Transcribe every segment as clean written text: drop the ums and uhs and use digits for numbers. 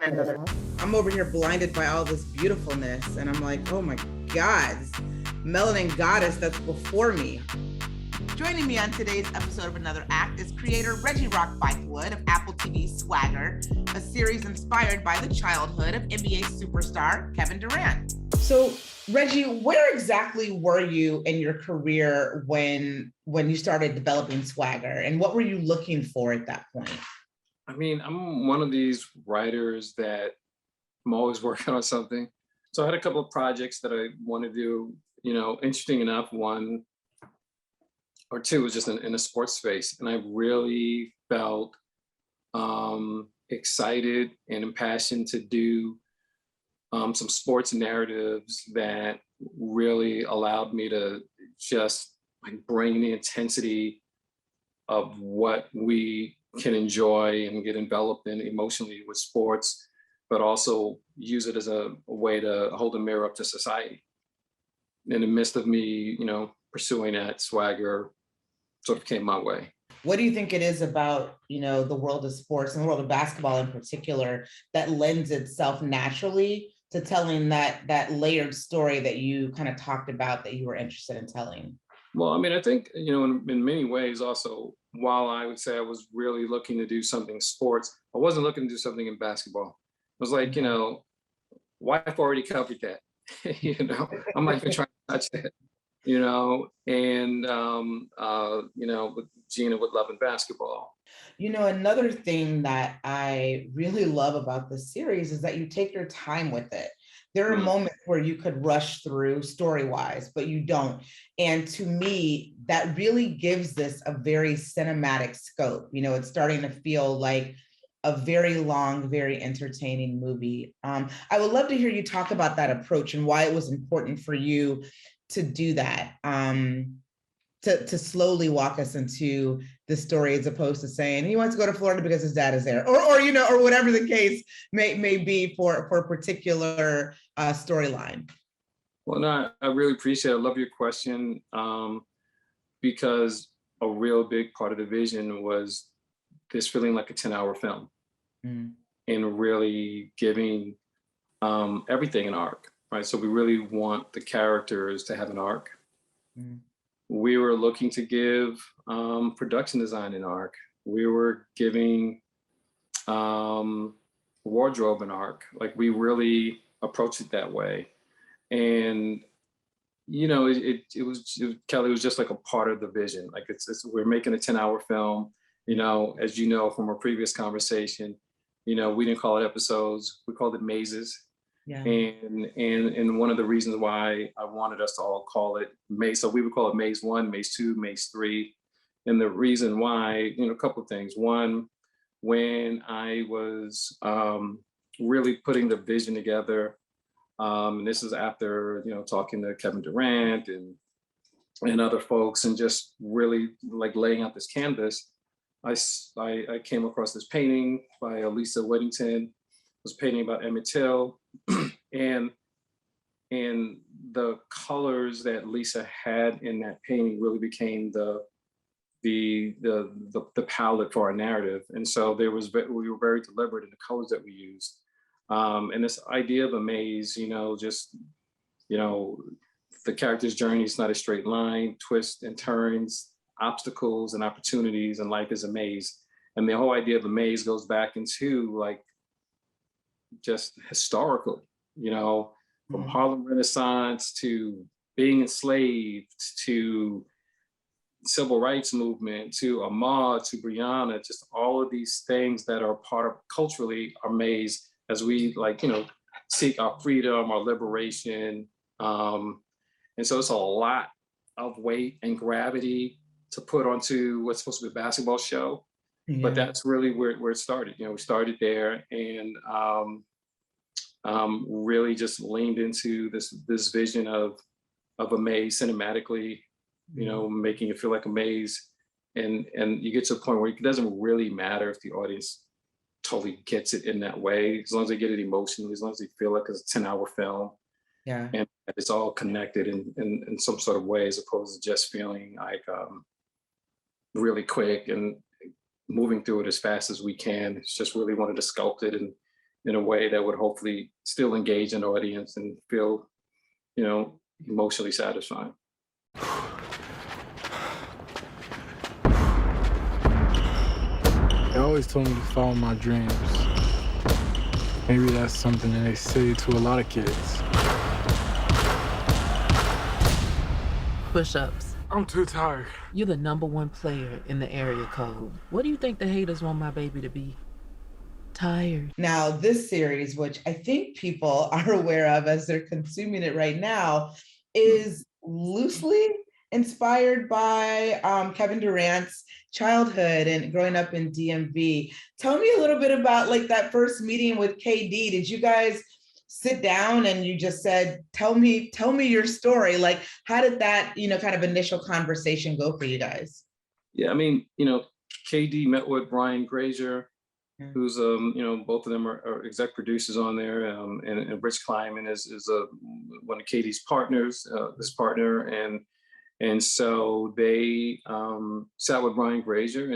I'm over here blinded by all this beautifulness, and I'm like, oh my God, this melanin goddess that's before me. Joining me on today's episode of Another Act is creator Reggie Rock Bythewood of Apple TV's Swagger, a series inspired by the childhood of NBA superstar Kevin Durant. So, Reggie, where exactly were you in your career when you started developing Swagger, and what were you looking for at that point? I mean, I'm one of these writers that I'm always working on something. So I had a couple of projects that I want to do, interesting enough, one or two was just in a sports space. And I really felt excited and impassioned to do some sports narratives that really allowed me to just bring the intensity of what we can enjoy and get enveloped in emotionally with sports, but also use it as a way to hold a mirror up to society. In the midst of me, pursuing that, Swagger sort of came my way. What do you think it is about, the world of sports and the world of basketball in particular that lends itself naturally to telling that layered story that you kind of talked about that you were interested in telling? Well, I mean, I think, in many ways also, while I would say I was really looking to do something sports, I wasn't looking to do something in basketball. It was like, wife already covered that. I'm not even trying to touch that, and, with Gina with loving basketball. Another thing that I really love about this series is that you take your time with it. There are moments where you could rush through story-wise, but you don't. And to me, that really gives this a very cinematic scope. It's starting to feel like a very long, very entertaining movie. I would love to hear you talk about that approach and why it was important for you to do that, to slowly walk us into the story, as opposed to saying he wants to go to Florida because his dad is there, or whatever the case may be for a particular storyline. Well, no, I really appreciate it. I love your question, because a real big part of the vision was this feeling like a 10-hour film and really giving everything an arc, right? So we really want the characters to have an arc. We were looking to give production design an arc. We were giving wardrobe an arc. Like, we really approached it that way. And, it was Kelly, was just like a part of the vision. Like, we're making a 10-hour film, as you know, from our previous conversation, we didn't call it episodes, we called it mazes. Yeah. And one of the reasons why I wanted us to all call it maze, so we would call it maze 1, maze 2, maze 3. And the reason why, a couple of things. One, when I was really putting the vision together, and this is after, talking to Kevin Durant and other folks, and just really like laying out this canvas, I came across this painting by Lisa Whittington. Was painting about Emmett Till, and the colors that Lisa had in that painting really became the palette for our narrative. And so we were very deliberate in the colors that we used. And this idea of a maze, the character's journey is not a straight line, twists and turns, obstacles and opportunities, and life is a maze. And the whole idea of a maze goes back into like just historically, from Harlem Renaissance to being enslaved to civil rights movement to Ahmaud to Breonna, just all of these things that are part of culturally our maze as we seek our freedom, our liberation. And so it's a lot of weight and gravity to put onto what's supposed to be a basketball show. Yeah. But that's really where it started. We started there and really just leaned into this vision of a maze cinematically, making it feel like a maze. And you get to a point where it doesn't really matter if the audience totally gets it in that way, as long as they get it emotionally, as long as they feel like it's a 10-hour film. Yeah. And it's all connected in some sort of way, as opposed to just feeling like really quick and moving through it as fast as we can. It's just really wanted to sculpt it and in a way that would hopefully still engage an audience and feel, emotionally satisfying. They always told me to follow my dreams. Maybe that's something that they say to a lot of kids. Push-ups. I'm too tired. You're the #1 player in the area code. What do you think the haters want my baby to be? Tired. Now, this series, which I think people are aware of as they're consuming it right now, is loosely inspired by Kevin Durant's childhood and growing up in DMV. Tell me a little bit about like that first meeting with KD. Did you guys sit down and you just said, tell me your story? Like, how did that, kind of initial conversation go for you guys? Yeah, I mean, KD met with Brian Grazer, who's both of them are exec producers on there, and Rich Kleiman is one of KD's partners, this partner, and so they sat with Brian Grazer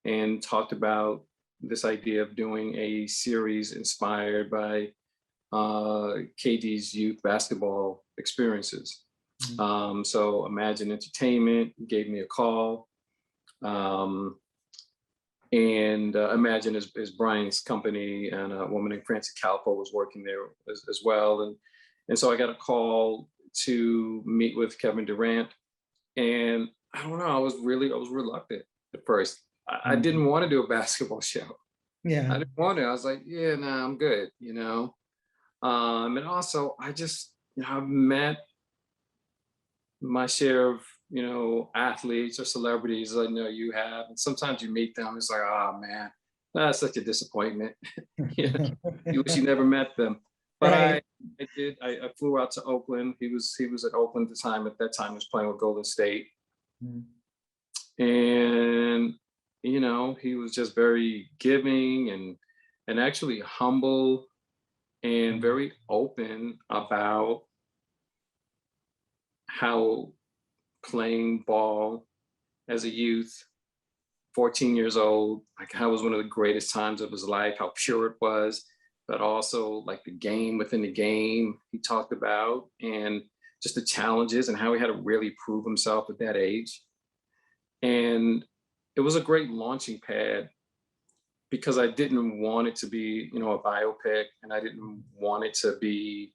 and talked about this idea of doing a series inspired by KD's youth basketball experiences. So Imagine Entertainment gave me a call. And Imagine is Brian's company, and a woman named Francie Calpo was working there as well. And so I got a call to meet with Kevin Durant. And I don't know, I was reluctant at first. I didn't want to do a basketball show. Yeah. I didn't want to. I was like, yeah, nah, I'm good, And also I just, I've met my share of, athletes or celebrities I know you have. And sometimes you meet them, it's like, oh man, that's such a disappointment. You wish you never met them. But right. I did. I flew out to Oakland. He was at Oakland at the time. At that time, he was playing with Golden State. And, he was just very giving and actually humble and very open about how playing ball as a youth, 14 years old, like how it was one of the greatest times of his life, how pure it was, but also like the game within the game he talked about, and just the challenges and how he had to really prove himself at that age. And it was a great launching pad because I didn't want it to be, a biopic, and I didn't want it to be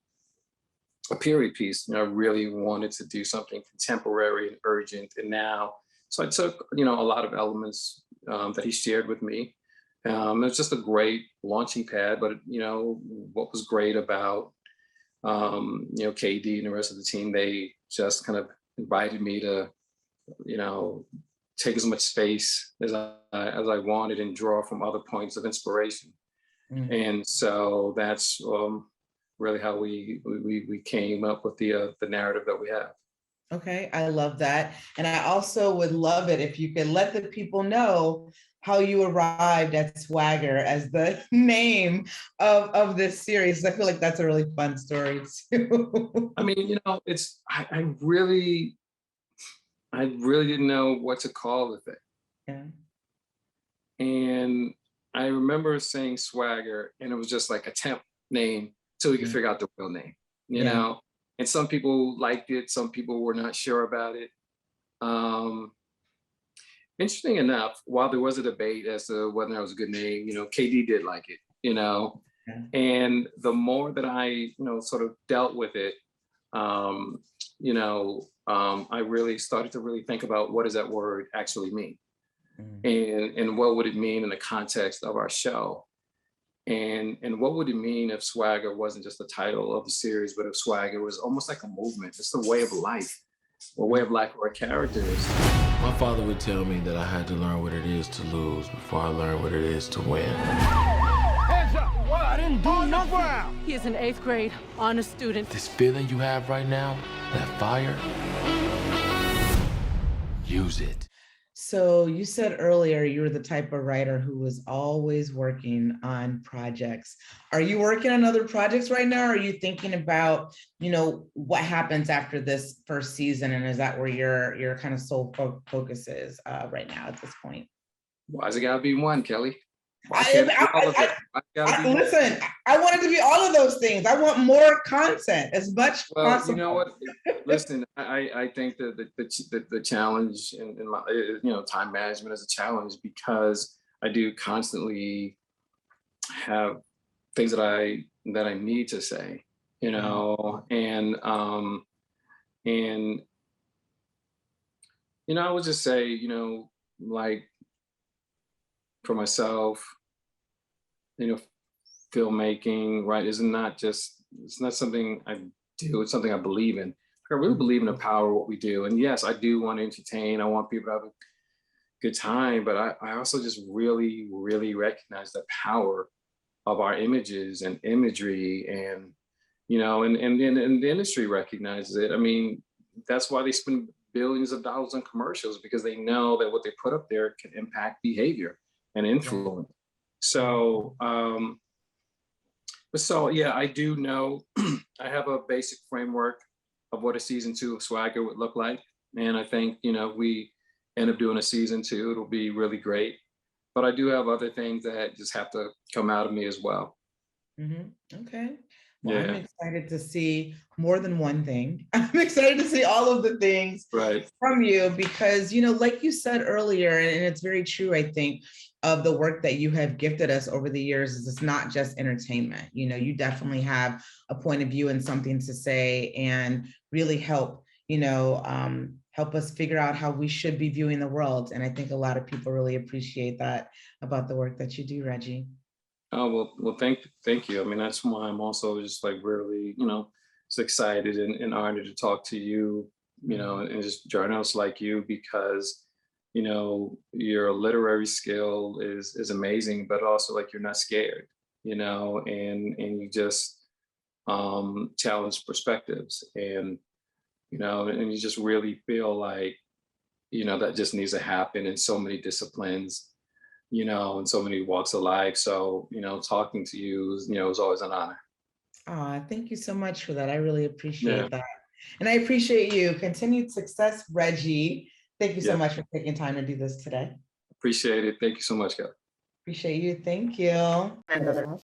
a period piece. I really wanted to do something contemporary and urgent and now. So I took, a lot of elements that he shared with me. It was just a great launching pad. But what was great about KD and the rest of the team, they just kind of invited me to, take as much space as I wanted and draw from other points of inspiration. And so that's really how we came up with the narrative that we have. Okay, I love that. And I also would love it if you could let the people know how you arrived at Swagger as the name of this series. I feel like that's a really fun story too. I mean, I really didn't know what to call the thing. Yeah. And I remember saying Swagger, and it was just like a temp name till we could figure out the real name, you know? And some people liked it, some people were not sure about it. Interesting enough, while there was a debate as to whether that was a good name, KD did like it, and the more that I, sort of dealt with it, I really started to really think about what does that word actually mean? And what would it mean in the context of our show? And what would it mean if Swagger wasn't just the title of the series, but if Swagger was almost like a movement, it's a way of life, or way of life for our characters. My father would tell me that I had to learn what it is to lose before I learned what it is to win. Hands up! What? I didn't do nothing! He is an 8th grade honor student. This feeling you have right now, that fire, use it. So you said earlier you were the type of writer who was always working on projects. Are you working on other projects right now? Or are you thinking about, what happens after this first season? And is that where your kind of sole focus is right now at this point? Why's it gotta be one, Kelly? Why can't it be all of it? Why gotta be more? Listen, I want it to be all of those things. I want more content, as much Well, possible. you know what? Listen, I think that the challenge in my, you know, time management is a challenge because I do constantly have things that I need to say, you know, and you know, I would just say, you know, like for myself, you know, filmmaking, right, is not just, it's not something I do, it's something I believe in. I really believe in the power of what we do. And yes, I do want to entertain. I want people to have a good time, but I also just really, really recognize the power of our images and imagery, and you know, and the industry recognizes it. I mean, that's why they spend billions of dollars on commercials, because they know that what they put up there can impact behavior and influence. So, so yeah, I do know I have a basic framework of what a season 2 of Swagger would look like, and I think, you know, if we end up doing a season 2, it'll be really great. But I do have other things that just have to come out of me as well. Okay. Well, I'm Yeah. excited to see more than one thing. I'm excited to see all of the things Right. from you because, you know, like you said earlier, and it's very true, I think, of the work that you have gifted us over the years is it's not just entertainment. You know, you definitely have a point of view and something to say and really help, you know, help us figure out how we should be viewing the world. And I think a lot of people really appreciate that about the work that you do, Reggie. Oh, well, thank you. I mean, that's why I'm also just like really, you know, so excited and honored to talk to you, you know, and just journalists like you, because, you know, your literary skill is amazing, but also like you're not scared, you know, and you just challenge perspectives, and you know, and you just really feel like, you know, that just needs to happen in so many disciplines, you know, in so many walks of life. So, you know, talking to you, you know, is always an honor. Thank you so much for that. I really Yeah. appreciate that. And I appreciate you. Continued success, Reggie. Thank you so Yeah. much for taking time to do this today. Appreciate it. Thank you so much, Kelly. Appreciate you. Thank you.